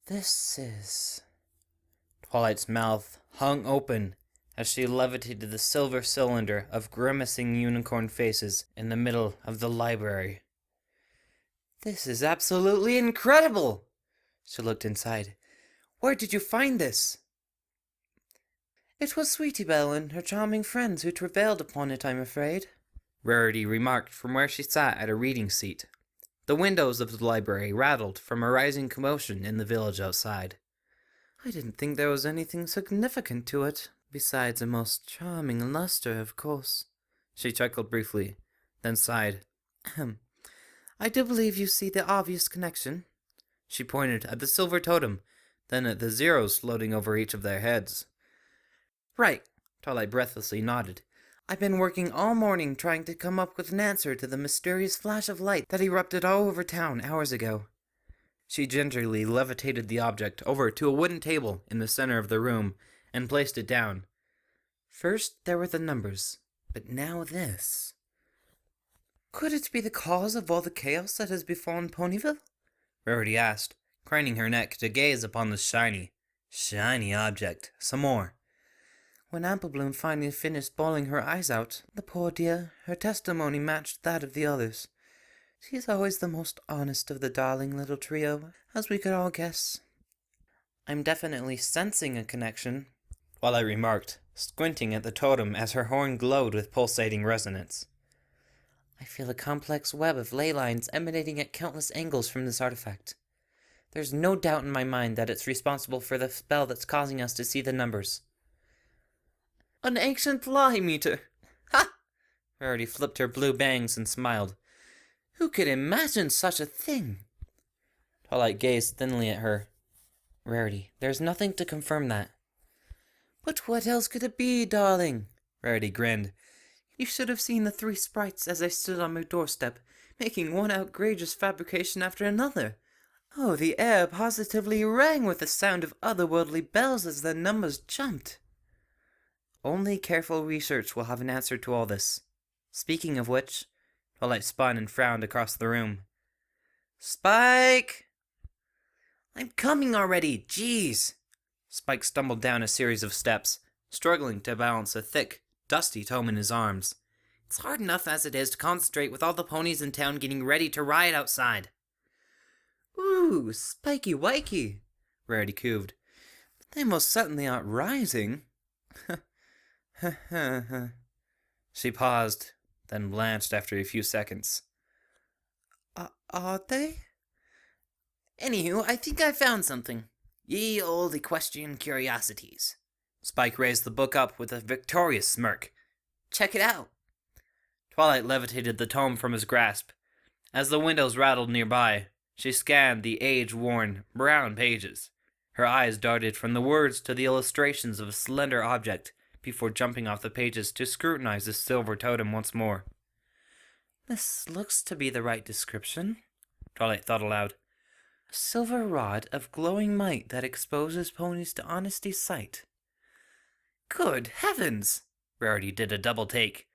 This is... Twilight's mouth hung open as she levitated the silver cylinder of grimacing unicorn faces in the middle of the library. This is absolutely incredible! She looked inside. Where did you find this? It was Sweetie Belle and her charming friends who travailed upon it, I'm afraid, Rarity remarked from where she sat at a reading seat. The windows of the library rattled from a rising commotion in the village outside. I didn't think there was anything significant to it, besides a most charming luster, of course. She chuckled briefly, then sighed. Ahem. I do believe you see the obvious connection. She pointed at the silver totem, then at the zeros floating over each of their heads. Right, Twilight breathlessly nodded. I've been working all morning trying to come up with an answer to the mysterious flash of light that erupted all over town hours ago. She gingerly levitated the object over to a wooden table in the center of the room and placed it down. First there were the numbers, but now this. Could it be the cause of all the chaos that has befallen Ponyville? Rarity asked, craning her neck to gaze upon the shiny object some more. When Applebloom finally finished bawling her eyes out, the poor dear, her testimony matched that of the others. She is always the most honest of the darling little trio, as we could all guess. I'm definitely sensing a connection, Twilight remarked, squinting at the totem as her horn glowed with pulsating resonance. I feel a complex web of ley lines emanating at countless angles from this artifact. There's no doubt in my mind that it's responsible for the spell that's causing us to see the numbers. An ancient lie meter! Ha! Rarity flipped her blue bangs and smiled. Who could imagine such a thing? Twilight gazed thinly at her. Rarity, there's nothing to confirm that. But what else could it be, darling? Rarity grinned. You should have seen the three sprites as I stood on my doorstep, making one outrageous fabrication after another. Oh, the air positively rang with the sound of otherworldly bells as the numbers jumped. Only careful research will have an answer to all this. Speaking of which, Twilight spun and frowned across the room. Spike! I'm coming already, jeez! Spike stumbled down a series of steps, struggling to balance a thick, dusty tome in his arms. It's hard enough as it is to concentrate with all the ponies in town getting ready to riot outside. Ooh, spiky wikey, Rarity cooed. They most certainly aren't rising. She paused, then blanched after a few seconds. Are they? Anywho, I think I found something. Ye old equestrian curiosities. Spike raised the book up with a victorious smirk. Check it out. Twilight levitated the tome from his grasp. As the windows rattled nearby, she scanned the age-worn, brown pages. Her eyes darted from the words to the illustrations of a slender object before jumping off the pages to scrutinize the silver totem once more. This looks to be the right description, Twilight thought aloud. A silver rod of glowing might that exposes ponies to honesty's sight. Good heavens! Rarity did a double take.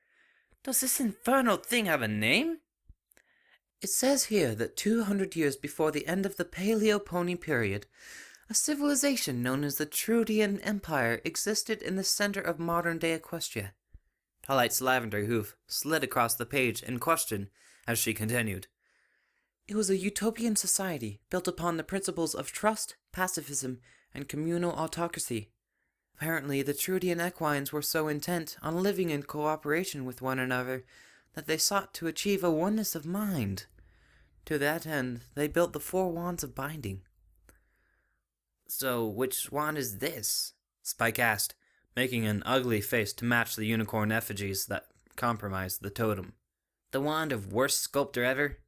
Does this infernal thing have a name? It says here that 200 years before the end of the Paleo-Pony period, a civilization known as the Trudian Empire existed in the center of modern-day Equestria. Twilight's lavender hoof slid across the page in question as she continued. It was a utopian society built upon the principles of trust, pacifism, and communal autocracy. Apparently, the Trudian equines were so intent on living in cooperation with one another that they sought to achieve a oneness of mind. To that end, they built the 4 wands of binding. So, which wand is this? Spike asked, making an ugly face to match the unicorn effigies that comprised the totem. The wand of worst sculptor ever?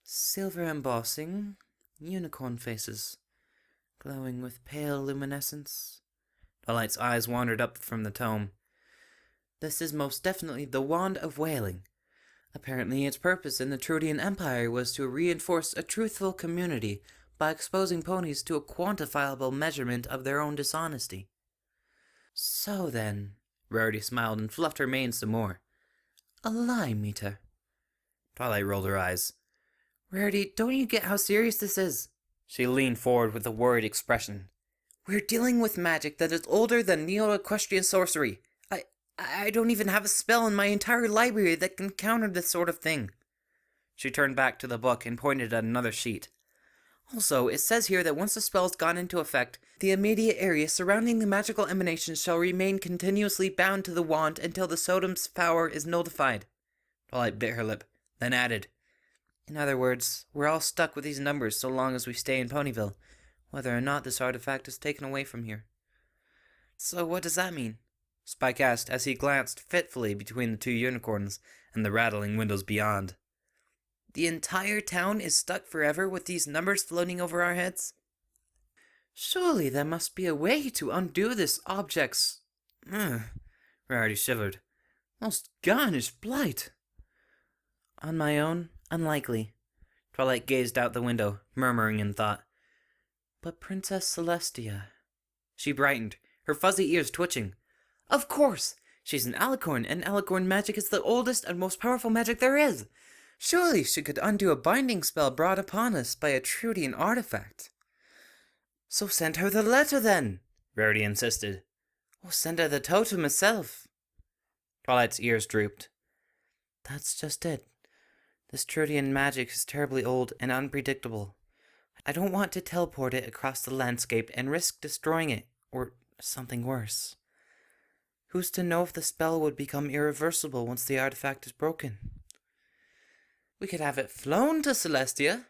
Silver embossing, unicorn faces, glowing with pale luminescence. Twilight's eyes wandered up from the tome. This is most definitely the Wand of Wailing. Apparently its purpose in the Trudian Empire was to reinforce a truthful community by exposing ponies to a quantifiable measurement of their own dishonesty. So then, Rarity smiled and fluffed her mane some more. A lie meter. Twilight rolled her eyes. Rarity, don't you get how serious this is? She leaned forward with a worried expression. We're dealing with magic that is older than neo-equestrian sorcery. I don't even have a spell in my entire library that can counter this sort of thing. She turned back to the book and pointed at another sheet. Also, it says here that once the spell's gone into effect, the immediate area surrounding the magical emanation shall remain continuously bound to the wand until the totem's power is nullified. Twilight bit her lip, then added, in other words, we're all stuck with these numbers so long as we stay in Ponyville, whether or not this artifact is taken away from here. So what does that mean? Spike asked as he glanced fitfully between the two unicorns and the rattling windows beyond. The entire town is stuck forever with these numbers floating over our heads? Surely there must be a way to undo this object's... Rarity shivered. Most garnished blight. On my own, unlikely. Twilight gazed out the window, murmuring in thought. But Princess Celestia... She brightened, her fuzzy ears twitching. Of course! She's an alicorn, and alicorn magic is the oldest and most powerful magic there is. Surely she could undo a binding spell brought upon us by a Trudian artifact. So send her the letter then, Rarity insisted. Or send her the totem itself. Twilight's ears drooped. That's just it. This Trudian magic is terribly old and unpredictable. I don't want to teleport it across the landscape and risk destroying it, or something worse. Who's to know if the spell would become irreversible once the artifact is broken? We could have it flown to Celestia,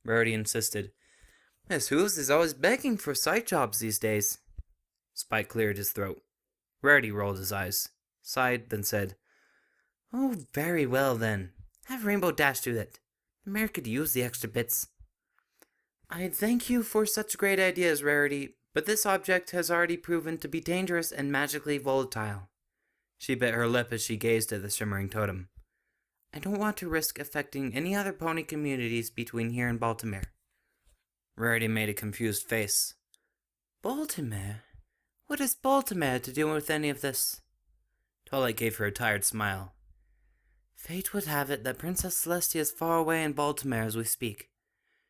Rarity insisted. Miss Hooves is always begging for side jobs these days. Spike cleared his throat. Rarity rolled his eyes, sighed, then said, Oh, very well then. Have Rainbow Dash do it. The mayor could use the extra bits. I'd thank you for such great ideas, Rarity, but this object has already proven to be dangerous and magically volatile. She bit her lip as she gazed at the shimmering totem. I don't want to risk affecting any other pony communities between here and Baltimore. Rarity made a confused face. Baltimore? What has Baltimore to do with any of this? Twilight gave her a tired smile. Fate would have it that Princess Celestia is far away in Baltimore as we speak.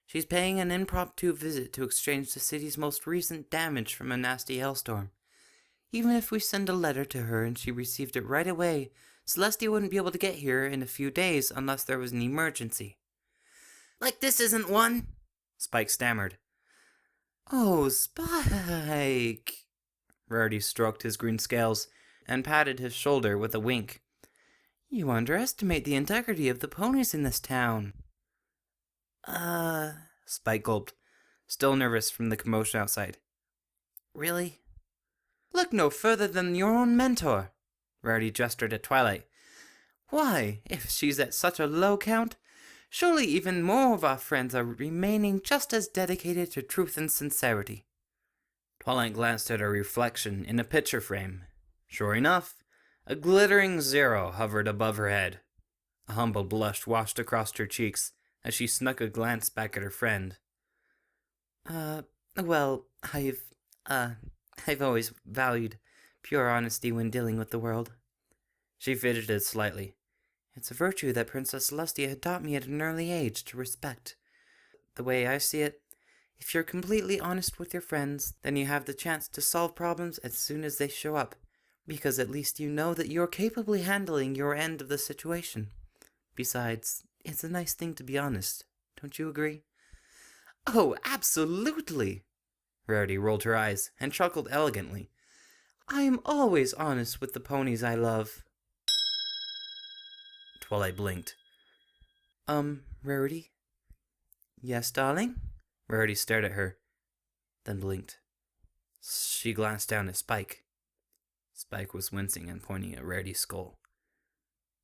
She's paying an impromptu visit to exchange the city's most recent damage from a nasty hailstorm. Even if we send a letter to her and she received it right away, Celestia wouldn't be able to get here in a few days unless there was an emergency. Like this isn't one? Spike stammered. Oh, Spike! Rarity stroked his green scales and patted his shoulder with a wink. You underestimate the integrity of the ponies in this town. Spike gulped, still nervous from the commotion outside. Really? Look no further than your own mentor. Rarity gestured at Twilight. Why, if she's at such a low count, surely even more of our friends are remaining just as dedicated to truth and sincerity. Twilight glanced at her reflection in a picture frame. Sure enough, a glittering 0 hovered above her head. A humble blush washed across her cheeks as she snuck a glance back at her friend. Well, I've always valued pure honesty when dealing with the world. She fidgeted slightly. It's a virtue that Princess Celestia had taught me at an early age to respect. The way I see it, if you're completely honest with your friends, then you have the chance to solve problems as soon as they show up, because at least you know that you're capably handling your end of the situation. Besides, it's a nice thing to be honest. Don't you agree? Oh, absolutely! Rarity rolled her eyes and chuckled elegantly. I am always honest with the ponies I love. Twilight blinked. Rarity? Yes, darling? Rarity stared at her, then blinked. She glanced down at Spike. Spike was wincing and pointing at Rarity's skull.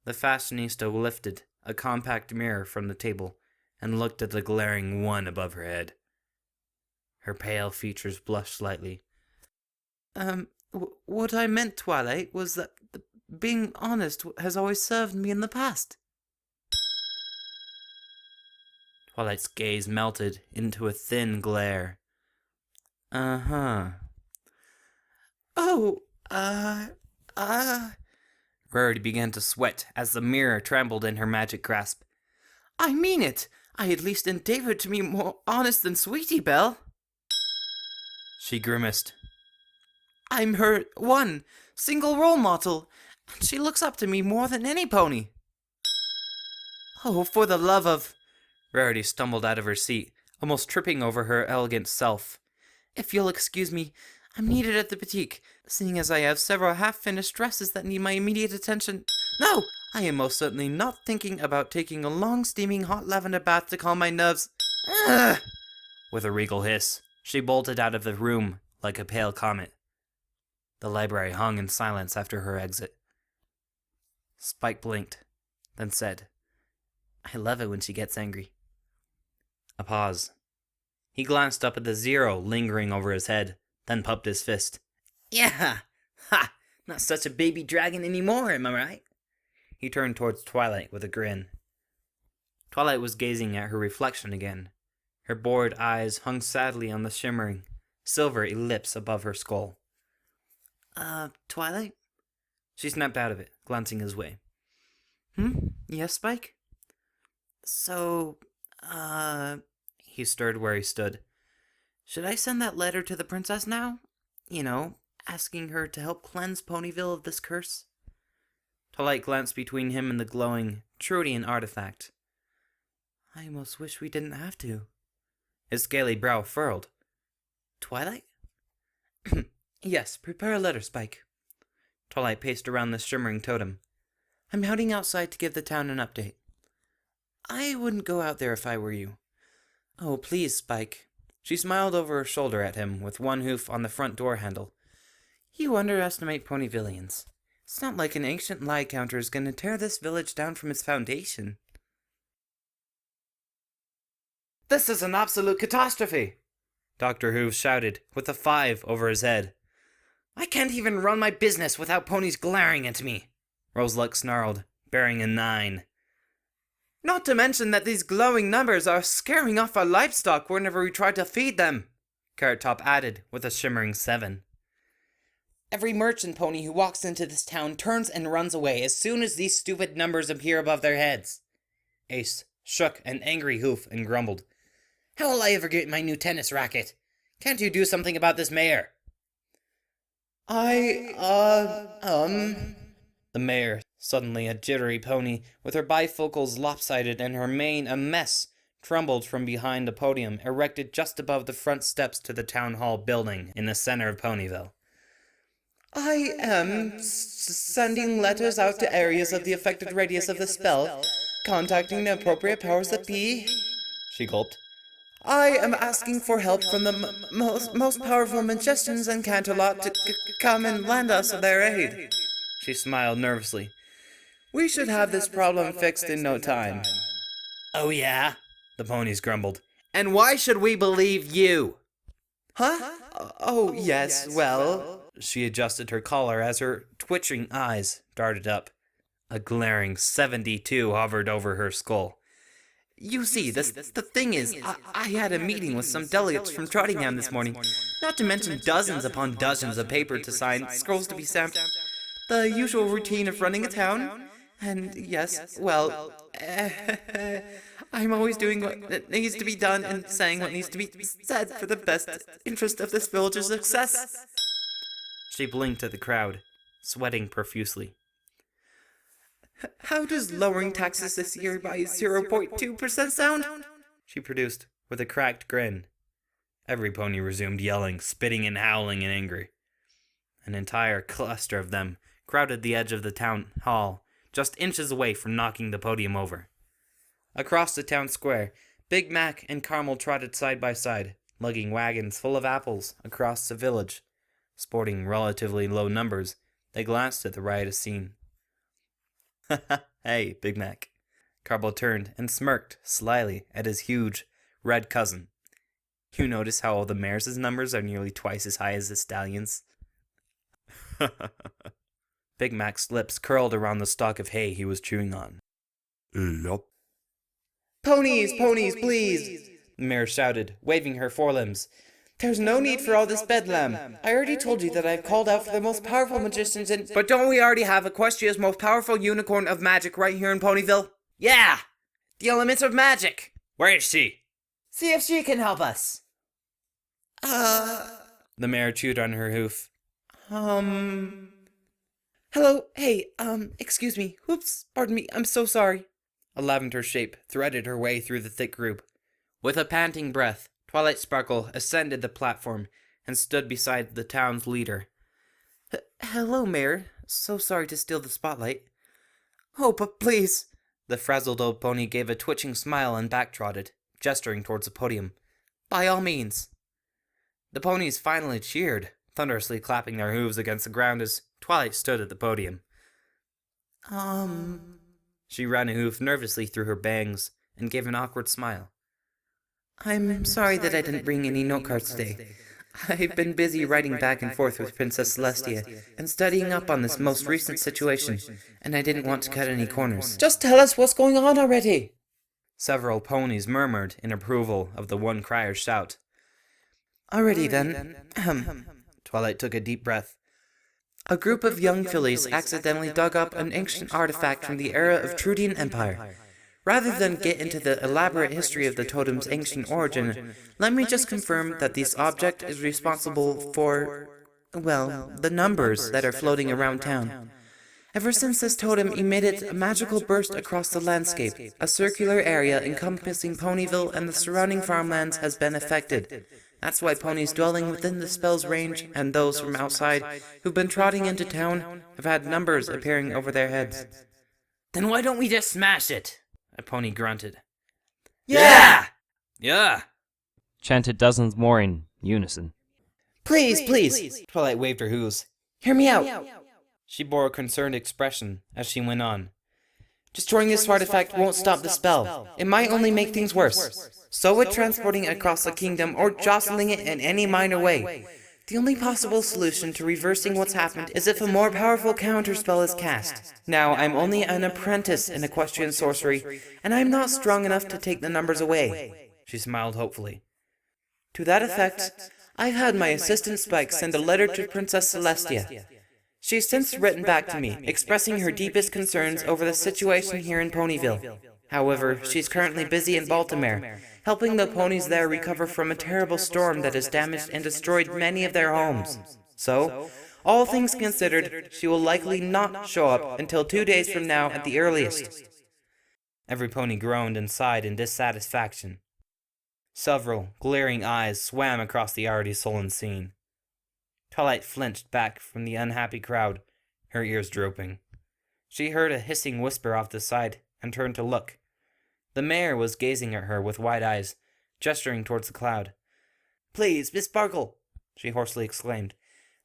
The fashionista lifted a compact mirror from the table and looked at the glaring one above her head. Her pale features blushed slightly. What I meant, Twilight, was that being honest has always served me in the past. Twilight's gaze melted into a thin glare. Uh-huh. Oh, Rarity began to sweat as the mirror trembled in her magic grasp. I mean it! I at least endeavored to be more honest than Sweetie Belle. She grimaced. I'm her one single role model, and she looks up to me more than any pony. Oh, for the love of... Rarity stumbled out of her seat, almost tripping over her elegant self. If you'll excuse me, I'm needed at the boutique, seeing as I have several half-finished dresses that need my immediate attention. No! I am most certainly not thinking about taking a long, steaming, hot lavender bath to calm my nerves. Ugh! With a regal hiss, she bolted out of the room like a pale comet. The library hung in silence after her exit. Spike blinked, then said, I love it when she gets angry. A pause. He glanced up at the 0 lingering over his head, then pumped his fist. Yeah! Ha! Not such a baby dragon anymore, am I right? He turned towards Twilight with a grin. Twilight was gazing at her reflection again. Her bored eyes hung sadly on the shimmering, silver ellipse above her skull. Twilight? She snapped out of it, glancing his way. Yes, Spike? So, He stirred where he stood. Should I send that letter to the princess now? You know, asking her to help cleanse Ponyville of this curse? Twilight glanced between him and the glowing Trudian artifact. I almost wish we didn't have to. His scaly brow furrowed. Twilight? Yes, prepare a letter, Spike. Twilight paced around the shimmering totem. I'm heading outside to give the town an update. I wouldn't go out there if I were you. Oh, please, Spike. She smiled over her shoulder at him with one hoof on the front door handle. You underestimate Ponyvillians. It's not like an ancient lie counter is going to tear this village down from its foundation. This is an absolute catastrophe! Dr. Hooves shouted, with a 5 over his head. I can't even run my business without ponies glaring at me, Roseluck snarled, bearing a 9. Not to mention that these glowing numbers are scaring off our livestock whenever we try to feed them, Carrot Top added, with a shimmering 7. Every merchant pony who walks into this town turns and runs away as soon as these stupid numbers appear above their heads. Ace shook an angry hoof and grumbled. How will I ever get my new tennis racket? Can't you do something about this mayor? The mayor, suddenly a jittery pony, with her bifocals lopsided and her mane a mess, trembled from behind a podium erected just above the front steps to the town hall building in the center of Ponyville. I am sending letters out to areas of the affected radius of the spell, contacting the appropriate powers that be. She gulped. I am asking for help from the most powerful magicians in Canterlot to come and lend us their aid. She smiled nervously. We should have this problem fixed in no time. Oh yeah? The ponies grumbled. And why should we believe you? Huh? Oh yes, well... She adjusted her collar as her twitching eyes darted up. A glaring 72 hovered over her skull. You see, the thing is, I had a meeting with some delegates from Trottingham this morning, not to mention dozens upon dozens of paper to sign, scrolls to be stamped, the usual routine of running a town, and yes, well, I'm always doing what needs to be done and saying what needs to be said for the best interest of this village's success. She blinked at the crowd, sweating profusely. How does lowering taxes this year by 0.2% sound? She produced, with a cracked grin. Every pony resumed yelling, spitting and howling in anger. An entire cluster of them crowded the edge of the town hall, just inches away from knocking the podium over. Across the town square, Big Mac and Carmel trotted side by side, lugging wagons full of apples across the village. Sporting relatively low numbers, they glanced at the riotous scene. Hey, Big Mac. Carmel turned and smirked slyly at his huge, red cousin. You notice how all the mares' numbers are nearly twice as high as the stallions'? Big Mac's lips curled around the stalk of hay he was chewing on. Yup. Ponies, ponies, please! The mare shouted, waving her forelimbs. There's no need for all this bedlam. I already told you that I've called out for the most powerful magicians in... But don't we already have Equestria's most powerful unicorn of magic right here in Ponyville? Yeah! The elements of magic! Where is she? See if she can help us. The mare chewed on her hoof. Hello, hey, excuse me. Whoops, pardon me, I'm so sorry. A lavender shape threaded her way through the thick group. With a panting breath, Twilight Sparkle ascended the platform and stood beside the town's leader. Hello, Mayor. So sorry to steal the spotlight. Oh, but please. The frazzled old pony gave a twitching smile and backtrotted, gesturing towards the podium. By all means. The ponies finally cheered, thunderously clapping their hooves against the ground as Twilight stood at the podium. She ran a hoof nervously through her bangs and gave an awkward smile. I'm sorry that I didn't bring any note cards today. I've been busy writing back and forth with Princess Celestia and studying up on this most recent situation, and I didn't want to cut any corners. Just tell us what's going on already! Several ponies murmured in approval of the one crier's shout. Alrighty then. Twilight took a deep breath. A group of young fillies accidentally dug up an ancient artifact from the era of Trudian Empire. Rather than get into the elaborate history of the totem's ancient origin, let me just confirm that this object is responsible for, well, the numbers that are floating around town. Ever since this totem emitted a magical burst across the landscape, a circular area encompassing Ponyville and the surrounding farmlands has been affected. That's why ponies dwelling within the spell's range and those from outside who've been trotting into town have had numbers appearing over their heads. Then why don't we just smash it? A pony grunted. Yeah! Yeah! Chanted dozens more in unison. Please, please! Twilight waved her hooves. Hear me out! She bore a concerned expression as she went on. Destroying this artifact won't stop the spell. It might only make things worse. So would transporting it across the kingdom or jostling it in any minor way. The only possible solution to reversing what's happened is if a more powerful counterspell is cast. Now, I'm only an apprentice in equestrian sorcery, and I'm not strong enough to take the numbers away. She smiled hopefully. To that effect, I've had my assistant Spike send a letter to Princess Celestia. She's since written back to me, expressing her deepest concerns over the situation here in Ponyville. However, she's currently busy in Baltimore, helping the ponies there recover from a terrible storm that has damaged and destroyed many of their homes. So, all things considered, she will likely not show up until 2 days from now at the earliest. Every pony groaned and sighed in dissatisfaction. Several glaring eyes swam across the already sullen scene. Twilight flinched back from the unhappy crowd, her ears drooping. She heard a hissing whisper off the side and turned to look. The mayor was gazing at her with wide eyes, gesturing towards the cloud. Please, Miss Sparkle, she hoarsely exclaimed.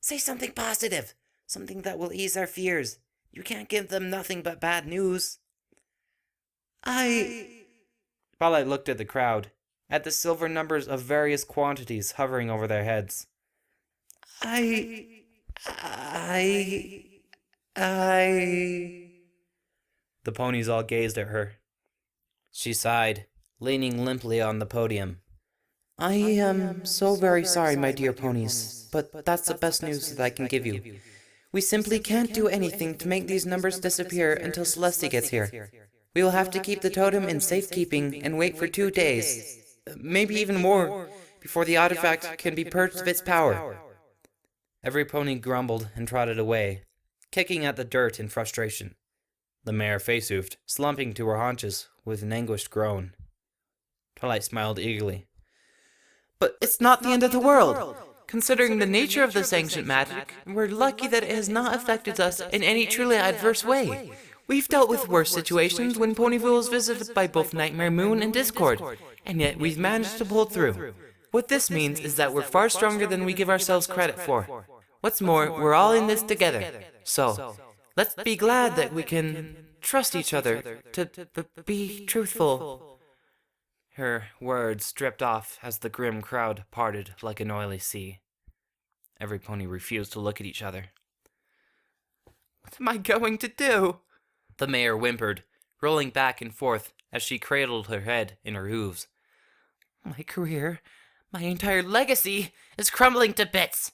Say something positive, something that will ease our fears. You can't give them nothing but bad news. Twilight looked at the crowd, at the silver numbers of various quantities hovering over their heads. The ponies all gazed at her. She sighed, leaning limply on the podium. I am so very sorry, my dear ponies, but that's the best news that I can give you. We simply can't do anything to make these numbers disappear until Celestia gets here. We will have to keep the totem in safekeeping and wait for 2 days, maybe even more, before the artifact can be purged of its power. Every pony grumbled and trotted away, kicking at the dirt in frustration. The mare face-oofed, slumping to her haunches with an anguished groan. Twilight smiled eagerly. But it's not the end of the world. Considering the nature of this ancient magic, we're lucky that it has not affected us in any truly adverse way. We've dealt with worse situations when Ponyville was visited by both Nightmare Moon and Discord, and yet we've managed to pull through. What this means is that we're far stronger than we give ourselves credit for. What's more, we're all in this together. So, let's be glad that we can trust each other to be truthful. Her words dripped off as the grim crowd parted like an oily sea. Every pony refused to look at each other. What am I going to do? The mayor whimpered, rolling back and forth as she cradled her head in her hooves. My career, my entire legacy is crumbling to bits.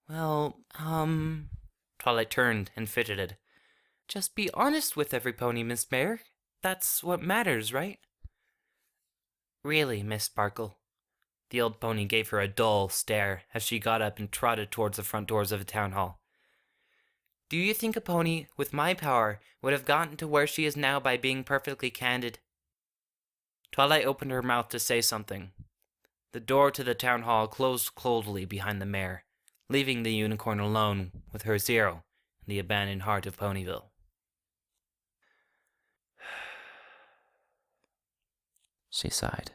Well, Twilight turned and fidgeted. Just be honest with every pony, Miss Mayor. That's what matters, right? Really, Miss Sparkle? The old pony gave her a dull stare as she got up and trotted towards the front doors of the town hall. Do you think a pony with my power would have gotten to where she is now by being perfectly candid? Twilight opened her mouth to say something. The door to the town hall closed coldly behind the mare, leaving the unicorn alone with her Zero in the abandoned heart of Ponyville. She sighed.